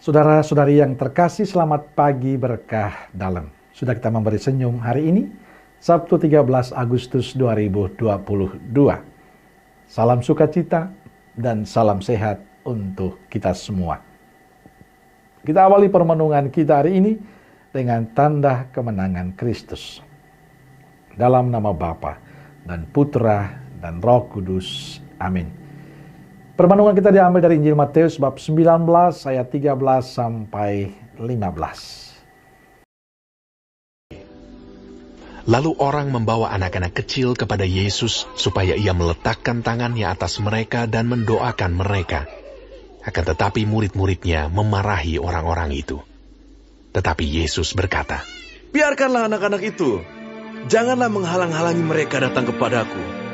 Saudara-saudari yang terkasih, selamat pagi berkah dalam. Sudah kita memberi senyum hari ini, Sabtu 13 Agustus 2022. Salam sukacita dan salam sehat untuk kita semua. Kita awali permenungan kita hari ini dengan tanda kemenangan Kristus. Dalam nama Bapa dan Putra dan Roh Kudus. Amin. Permenungan kita diambil dari Injil Matius bab 19 ayat 13 sampai 15. Lalu orang membawa anak-anak kecil kepada Yesus supaya ia meletakkan tangannya atas mereka dan mendoakan mereka. Akan tetapi murid-muridnya memarahi orang-orang itu. Tetapi Yesus berkata, "Biarkanlah anak-anak itu. Janganlah menghalang-halangi mereka datang kepadaku.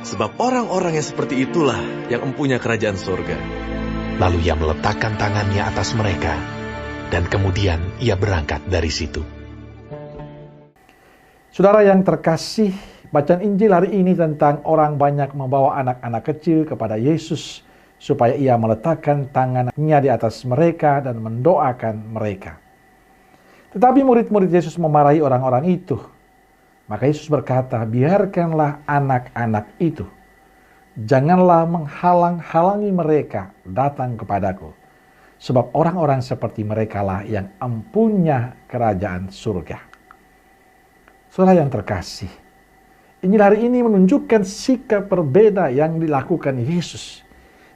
Sebab orang-orang yang seperti itulah yang empunya kerajaan surga." Lalu ia meletakkan tangannya atas mereka, dan kemudian ia berangkat dari situ. Saudara yang terkasih, bacaan Injil hari ini tentang orang banyak membawa anak-anak kecil kepada Yesus supaya ia meletakkan tangannya di atas mereka dan mendoakan mereka. Tetapi murid-murid Yesus memarahi orang-orang itu. Maka Yesus berkata, "Biarkanlah anak-anak itu. Janganlah menghalang-halangi mereka datang kepadaku. Sebab orang-orang seperti mereka lah yang empunya kerajaan surga." Saudara yang terkasih, Injil hari ini menunjukkan sikap berbeda yang dilakukan Yesus.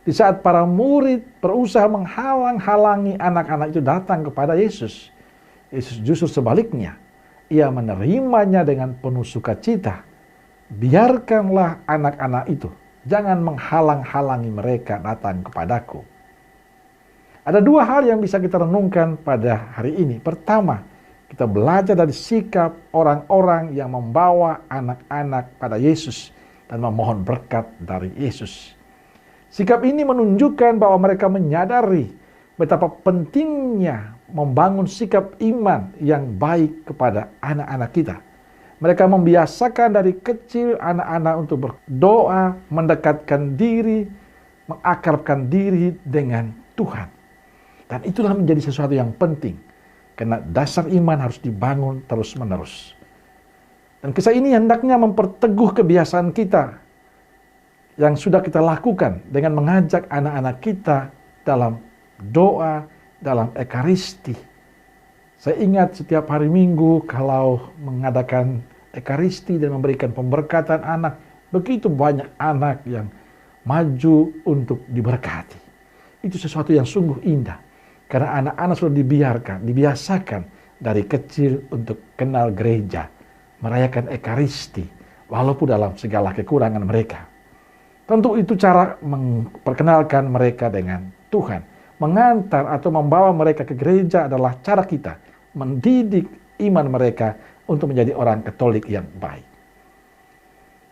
Di saat para murid berusaha menghalang-halangi anak-anak itu datang kepada Yesus, Yesus justru sebaliknya. Ia menerimanya dengan penuh sukacita. Biarkanlah anak-anak itu. Jangan menghalang-halangi mereka datang kepadaku. Ada dua hal yang bisa kita renungkan pada hari ini. Pertama, kita belajar dari sikap orang-orang yang membawa anak-anak pada Yesus dan memohon berkat dari Yesus. Sikap ini menunjukkan bahwa mereka menyadari betapa pentingnya membangun sikap iman yang baik kepada anak-anak kita. Mereka membiasakan dari kecil anak-anak untuk berdoa, mendekatkan diri, mengakrabkan diri dengan Tuhan. Dan itulah menjadi sesuatu yang penting, karena dasar iman harus dibangun terus-menerus. Dan kisah ini hendaknya memperteguh kebiasaan kita yang sudah kita lakukan dengan mengajak anak-anak kita dalam doa, dalam ekaristi. Saya ingat setiap hari Minggu kalau mengadakan ekaristi dan memberikan pemberkatan anak, begitu banyak anak yang maju untuk diberkati. Itu sesuatu yang sungguh indah, karena anak-anak sudah dibiasakan dari kecil untuk kenal gereja, merayakan ekaristi, walaupun dalam segala kekurangan mereka. Tentu itu cara memperkenalkan mereka dengan Tuhan. Mengantar atau membawa mereka ke gereja adalah cara kita mendidik iman mereka untuk menjadi orang Katolik yang baik.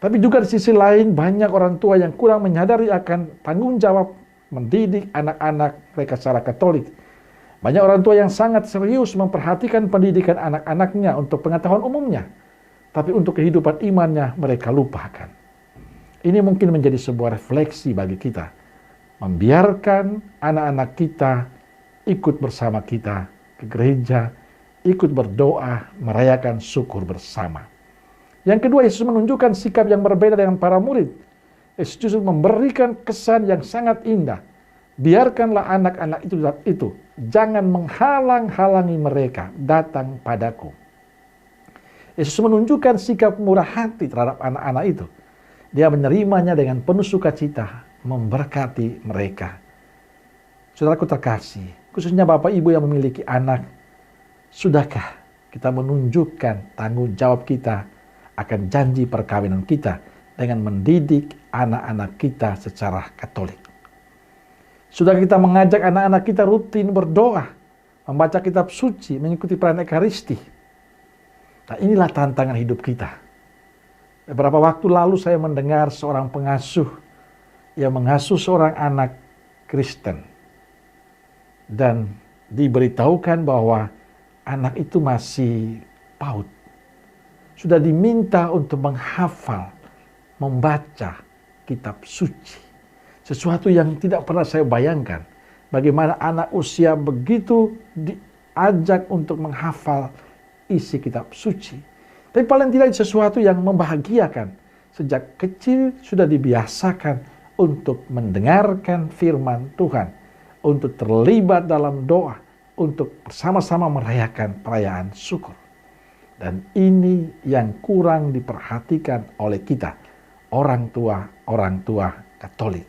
Tapi juga di sisi lain banyak orang tua yang kurang menyadari akan tanggung jawab mendidik anak-anak mereka secara Katolik. Banyak orang tua yang sangat serius memperhatikan pendidikan anak-anaknya untuk pengetahuan umumnya, tapi untuk kehidupan imannya mereka lupakan. Ini mungkin menjadi sebuah refleksi bagi kita. Membiarkan anak-anak kita ikut bersama kita ke gereja, ikut berdoa, merayakan syukur bersama. Yang kedua, Yesus menunjukkan sikap yang berbeda dengan para murid. Yesus justru memberikan kesan yang sangat indah. Biarkanlah anak-anak itu, jangan menghalang-halangi mereka datang padaku. Yesus menunjukkan sikap murah hati terhadap anak-anak itu. Dia menerimanya dengan penuh sukacita, memberkati mereka. Saudaraku terkasih, khususnya Bapak Ibu yang memiliki anak, sudahkah kita menunjukkan tanggung jawab kita akan janji perkawinan kita dengan mendidik anak-anak kita secara Katolik? Sudah kita mengajak anak-anak kita rutin berdoa, membaca kitab suci, mengikuti perayaan ekaristi? Nah, inilah tantangan hidup kita. Beberapa waktu lalu saya mendengar seorang pengasuh yang mengasuh seorang anak Kristen. Dan diberitahukan bahwa anak itu masih PAUD. Sudah diminta untuk menghafal, membaca kitab suci. Sesuatu yang tidak pernah saya bayangkan. Bagaimana anak usia begitu diajak untuk menghafal isi kitab suci. Tapi paling tidak sesuatu yang membahagiakan. Sejak kecil sudah dibiasakan untuk mendengarkan firman Tuhan, untuk terlibat dalam doa, untuk bersama-sama merayakan perayaan syukur. Dan ini yang kurang diperhatikan oleh kita, orang tua Katolik.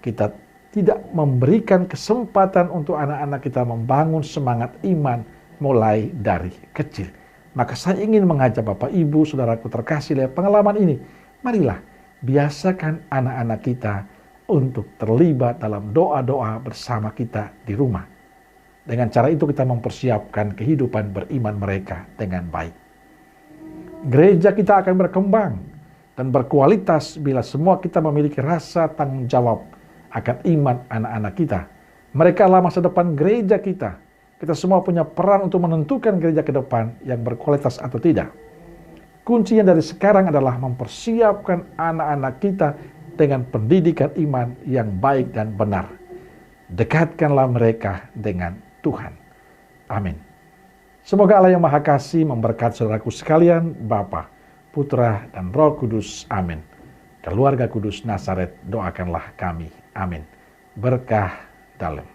Kita tidak memberikan kesempatan untuk anak-anak kita membangun semangat iman mulai dari kecil. Maka saya ingin mengajak Bapak, Ibu, Saudaraku terkasih lewat pengalaman ini. Marilah biasakan anak-anak kita untuk terlibat dalam doa-doa bersama kita di rumah. Dengan cara itu kita mempersiapkan kehidupan beriman mereka dengan baik. Gereja kita akan berkembang dan berkualitas bila semua kita memiliki rasa tanggung jawab akan iman anak-anak kita. Mereka adalah masa depan gereja kita. Kita semua punya peran untuk menentukan gereja ke depan yang berkualitas atau tidak. Kuncinya dari sekarang adalah mempersiapkan anak-anak kita dengan pendidikan iman yang baik dan benar. Dekatkanlah mereka dengan Tuhan. Amin. Semoga Allah yang Maha Kasih memberkati saudaraku sekalian, Bapa, Putra, dan Roh Kudus. Amin. Keluarga Kudus Nazaret, doakanlah kami. Amin. Berkah dalam.